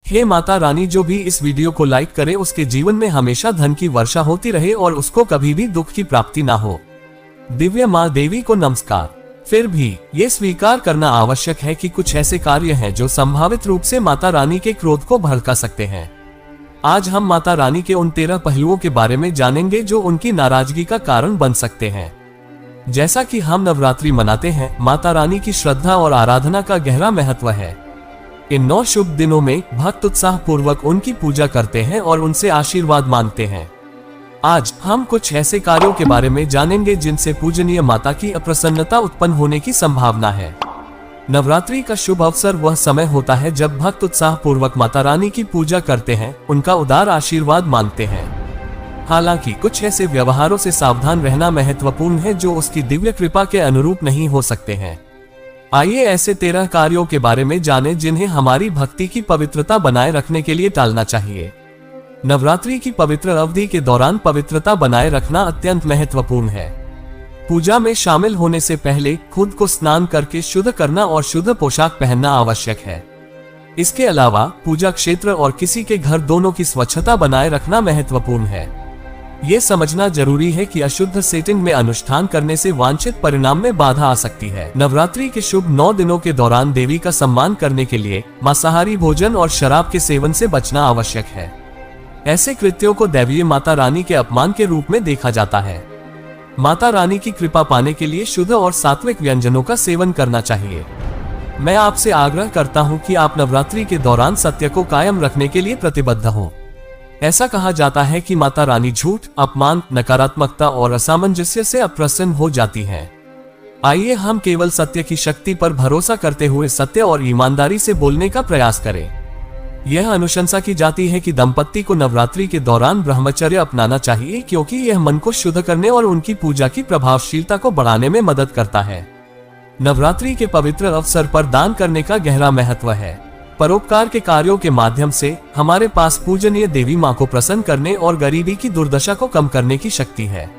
हे माता रानी, जो भी इस वीडियो को लाइक करे उसके जीवन में हमेशा धन की वर्षा होती रहे और उसको कभी भी दुख की प्राप्ति ना हो। दिव्य माँ देवी को नमस्कार। फिर भी ये स्वीकार करना आवश्यक है कि कुछ ऐसे कार्य हैं जो संभावित रूप से माता रानी के क्रोध को भड़का सकते हैं। आज हम माता रानी के उन 13 पहलुओं के बारे में जानेंगे जो उनकी नाराजगी का कारण बन सकते हैं। जैसा कि हम नवरात्रि मनाते हैं, माता रानी की श्रद्धा और आराधना का गहरा महत्व है। इन 9 शुभ दिनों में भक्त उत्साह पूर्वक उनकी पूजा करते हैं और उनसे आशीर्वाद मांगते हैं। आज हम कुछ ऐसे कार्यों के बारे में जानेंगे जिनसे पूजनीय माता की अप्रसन्नता उत्पन्न होने की संभावना है। नवरात्रि का शुभ अवसर वह समय होता है जब भक्त उत्साह पूर्वक माता रानी की पूजा करते हैं, उनका उदार आशीर्वाद मांगते हैं। हालांकि कुछ ऐसे व्यवहारों से सावधान रहना महत्वपूर्ण है जो उसकी दिव्य कृपा के अनुरूप नहीं हो सकते हैं। आइए ऐसे 13 कार्यों के बारे में जानें जिन्हें हमारी भक्ति की पवित्रता बनाए रखने के लिए टालना चाहिए। नवरात्रि की पवित्र अवधि के दौरान पवित्रता बनाए रखना अत्यंत महत्वपूर्ण है। पूजा में शामिल होने से पहले खुद को स्नान करके शुद्ध करना और शुद्ध पोशाक पहनना आवश्यक है। इसके अलावा पूजा क्षेत्र और किसी के घर दोनों की स्वच्छता बनाए रखना महत्वपूर्ण है। ये समझना जरूरी है कि अशुद्ध सेटिंग में अनुष्ठान करने से वांछित परिणाम में बाधा आ सकती है। नवरात्रि के शुभ 9 दिनों के दौरान देवी का सम्मान करने के लिए मांसाहारी भोजन और शराब के सेवन से बचना आवश्यक है। ऐसे कृत्यों को दैवीय माता रानी के अपमान के रूप में देखा जाता है। माता रानी की कृपा पाने के लिए शुद्ध और सात्विक व्यंजनों का सेवन करना चाहिए। मैं आपसे आग्रह करता हूं कि आप नवरात्रि के दौरान सत्य को कायम रखने के लिए प्रतिबद्ध हों। ऐसा कहा जाता है कि माता रानी झूठ, अपमान, नकारात्मकता और असामंजस्य से अप्रसन्न हो जाती हैं। आइए हम केवल सत्य की शक्ति पर भरोसा करते हुए सत्य और ईमानदारी से बोलने का प्रयास करें। यह अनुशंसा की जाती है कि दंपत्ति को नवरात्रि के दौरान ब्रह्मचर्य अपनाना चाहिए, क्योंकि यह मन को शुद्ध करने और उनकी पूजा की प्रभावशीलता को बढ़ाने में मदद करता है। नवरात्रि के पवित्र अवसर पर दान करने का गहरा महत्व है। परोपकार के कार्यों के माध्यम से हमारे पास पूजनीय देवी मां को प्रसन्न करने और गरीबी की दुर्दशा को कम करने की शक्ति है।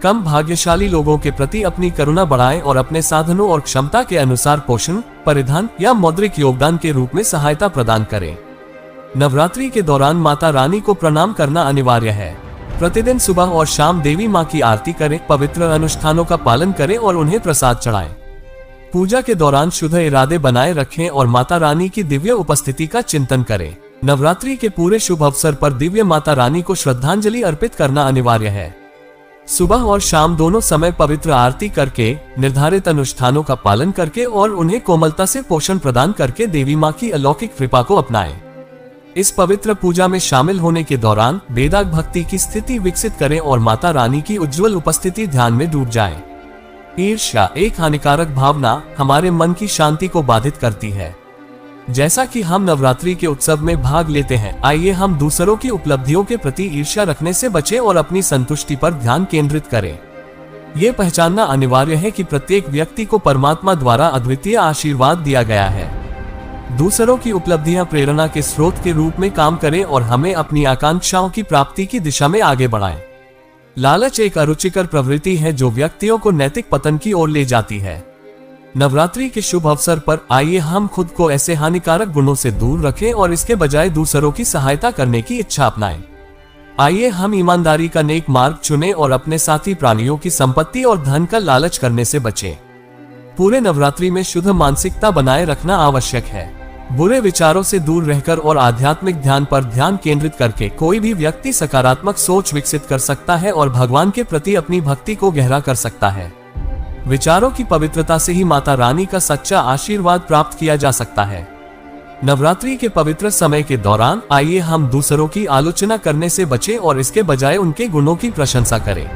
कम भाग्यशाली लोगों के प्रति अपनी करुणा बढ़ाएं और अपने साधनों और क्षमता के अनुसार पोषण, परिधान या मौद्रिक योगदान के रूप में सहायता प्रदान करें। नवरात्रि के दौरान माता रानी को प्रणाम करना अनिवार्य है। प्रतिदिन सुबह और शाम देवी मां की आरती करें, पवित्र अनुष्ठानों का पालन करें और उन्हें प्रसाद चढ़ाएं। पूजा के दौरान शुद्ध इरादे बनाए रखें और माता रानी की दिव्य उपस्थिति का चिंतन करें। नवरात्रि के पूरे शुभ अवसर पर दिव्य माता रानी को श्रद्धांजलि अर्पित करना अनिवार्य है। सुबह और शाम दोनों समय पवित्र आरती करके, निर्धारित अनुष्ठानों का पालन करके और उन्हें कोमलता से पोषण प्रदान करके देवी मां की अलौकिक कृपा को अपनाएं। इस पवित्र पूजा में शामिल होने के दौरान वेदाग भक्ति की स्थिति विकसित करें और माता रानी की उज्जवल उपस्थिति ध्यान में डूब जाए। ईर्ष्या, एक हानिकारक भावना, हमारे मन की शांति को बाधित करती है। जैसा कि हम नवरात्रि के उत्सव में भाग लेते हैं, आइए हम दूसरों की उपलब्धियों के प्रति ईर्ष्या रखने से बचें और अपनी संतुष्टि पर ध्यान केंद्रित करें। ये पहचानना अनिवार्य है कि प्रत्येक व्यक्ति को परमात्मा द्वारा अद्वितीय आशीर्वाद दिया गया है। दूसरों की उपलब्धियां प्रेरणा के स्रोत के रूप में काम करें और हमें अपनी आकांक्षाओं की प्राप्ति की दिशा में आगे बढ़ाएं। लालच एक अरुचिकर प्रवृत्ति है जो व्यक्तियों को नैतिक पतन की ओर ले जाती है। नवरात्रि के शुभ अवसर पर आइए हम खुद को ऐसे हानिकारक गुणों से दूर रखें और इसके बजाय दूसरों की सहायता करने की इच्छा अपनाएं। आइए हम ईमानदारी का नेक मार्ग चुनें और अपने साथी प्राणियों की संपत्ति और धन का लालच करने से बचें। पूरे नवरात्रि में शुद्ध मानसिकता बनाए रखना आवश्यक है। बुरे विचारों से दूर रहकर और आध्यात्मिक ध्यान पर ध्यान केंद्रित करके कोई भी व्यक्ति सकारात्मक सोच विकसित कर सकता है और भगवान के प्रति अपनी भक्ति को गहरा कर सकता है। विचारों की पवित्रता से ही माता रानी का सच्चा आशीर्वाद प्राप्त किया जा सकता है। नवरात्रि के पवित्र समय के दौरान आइए हम दूसरों की आलोचना करने से बचें और इसके बजाय उनके गुणों की प्रशंसा करें।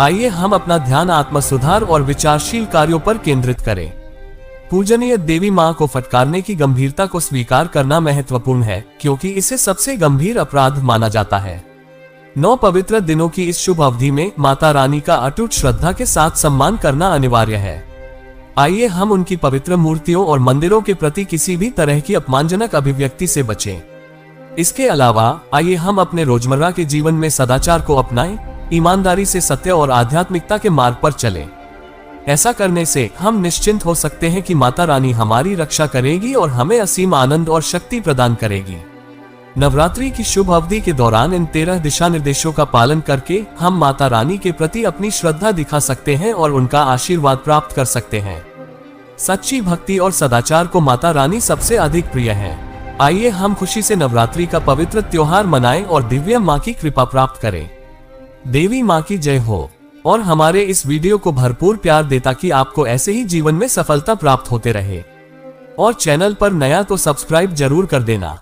आइए हम अपना ध्यान आत्म सुधार और विचारशील कार्यों पर केंद्रित करें। पूजनीय देवी मां को फटकारने की गंभीरता को स्वीकार करना महत्वपूर्ण है, क्योंकि इसे सबसे गंभीर अपराध माना जाता है। 9 पवित्र दिनों की इस शुभ अवधि में माता रानी का अटूट श्रद्धा के साथ सम्मान करना अनिवार्य है। आइए हम उनकी पवित्र मूर्तियों और मंदिरों के प्रति किसी भी तरह की अपमानजनक अभिव्यक्ति से बचें। इसके अलावा आइए हम अपने रोजमर्रा के जीवन में सदाचार को अपनाएं, ईमानदारी से सत्य और आध्यात्मिकता के मार्ग पर चलें। ऐसा करने से हम निश्चिंत हो सकते हैं कि माता रानी हमारी रक्षा करेगी और हमें असीम आनंद और शक्ति प्रदान करेगी। नवरात्रि की शुभ अवधि के दौरान इन 13 दिशा निर्देशों का पालन करके हम माता रानी के प्रति अपनी श्रद्धा दिखा सकते हैं और उनका आशीर्वाद प्राप्त कर सकते हैं। सच्ची भक्ति और सदाचार को माता रानी सबसे अधिक प्रिय है। आइए हम खुशी से नवरात्रि का पवित्र त्योहार मनाएं और दिव्य माँ की कृपा प्राप्त करें। देवी माँ की जय हो। और हमारे इस वीडियो को भरपूर प्यार दे ताकि आपको ऐसे ही जीवन में सफलता प्राप्त होते रहे। और चैनल पर नया तो सब्सक्राइब जरूर कर देना।